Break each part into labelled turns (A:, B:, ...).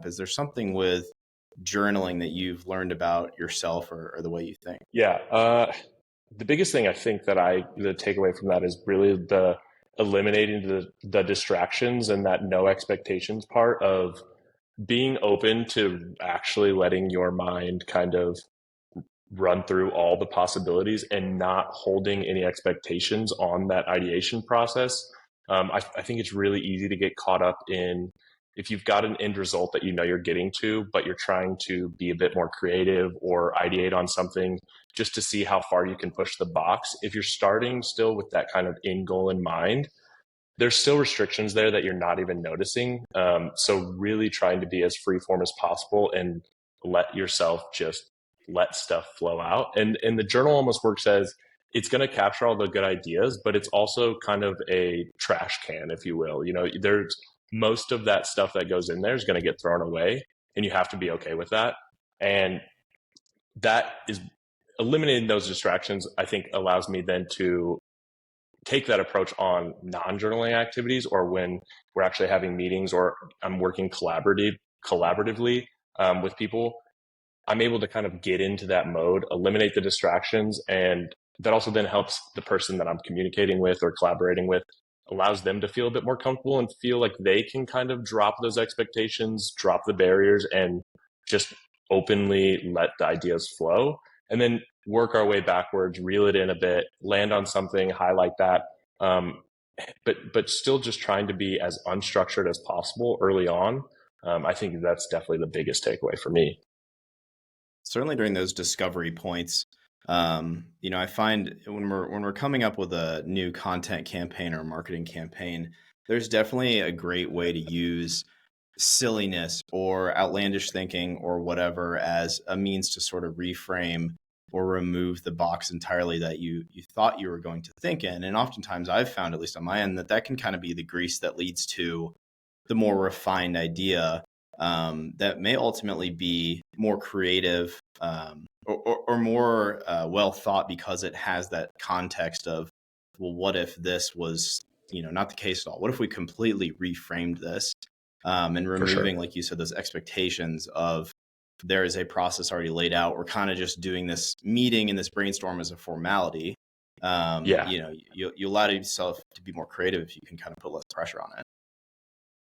A: Is there something with journaling that you've learned about yourself or the way you think?
B: Yeah. The biggest thing I think the takeaway from that is really the eliminating the distractions and that no expectations part of being open to actually letting your mind kind of run through all the possibilities and not holding any expectations on that ideation process. I think it's really easy to get caught up in if you've got an end result that you know you're getting to, but you're trying to be a bit more creative or ideate on something just to see how far you can push the box. If you're starting still with that kind of end goal in mind, there's still restrictions there that you're not even noticing. So really trying to be as free form as possible and let yourself just let stuff flow out. And the journal almost works as it's going to capture all the good ideas, but it's also kind of a trash can, if you will. You know, there's most of that stuff that goes in there is going to get thrown away, and you have to be okay with that. And that is eliminating those distractions, I think, allows me then to take that approach on non-journaling activities, or when we're actually having meetings or I'm working collaboratively with people. I'm able to kind of get into that mode, eliminate the distractions, and that also then helps the person that I'm communicating with or collaborating with, allows them to feel a bit more comfortable and feel like they can kind of drop those expectations, drop the barriers, and just openly let the ideas flow. And then work our way backwards, reel it in a bit, land on something, highlight that. But still just trying to be as unstructured as possible early on. I think that's definitely the biggest takeaway for me.
A: Certainly during those discovery points, I find when we're coming up with a new content campaign or marketing campaign, there's definitely a great way to use silliness or outlandish thinking or whatever as a means to sort of reframe or remove the box entirely that you thought you were going to think in. And oftentimes I've found, at least on my end, that can kind of be the grease that leads to the more refined idea that may ultimately be more creative or more well thought because it has that context of, well, what if this was, not the case at all? What if we completely reframed this and
B: For sure.
A: removing, like you said, those expectations of there is a process already laid out. We're kind of just doing this meeting and this brainstorm as a formality.
B: Yeah.
A: You allow yourself to be more creative if you can kind of put less pressure on it.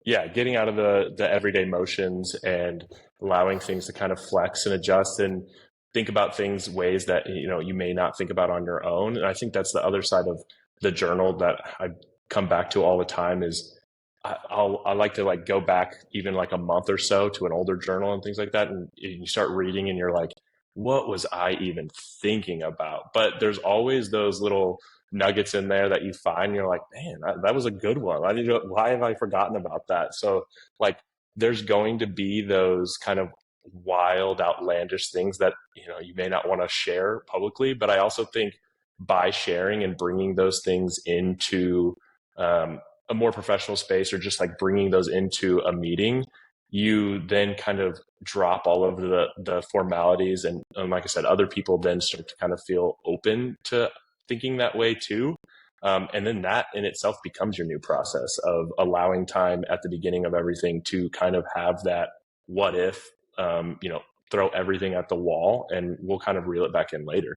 B: Yeah, getting out of the everyday motions and allowing things to kind of flex and adjust and think about things ways that you may not think about on your own. And I think that's the other side of the journal that I come back to all the time is I like to like go back even like a month or so to an older journal and things like that, and you start reading and you're like, what was I even thinking about? But there's always those little nuggets in there that you find. And you're like, man, that was a good one. Why have I forgotten about that? So like, there's going to be those kind of wild, outlandish things that you may not want to share publicly. But I also think by sharing and bringing those things into a more professional space, or just like bringing those into a meeting, you then kind of drop all of the formalities, and like I said, other people then start to kind of feel open to thinking that way too. And then that in itself becomes your new process of allowing time at the beginning of everything to kind of have that what if, throw everything at the wall, and we'll kind of reel it back in later.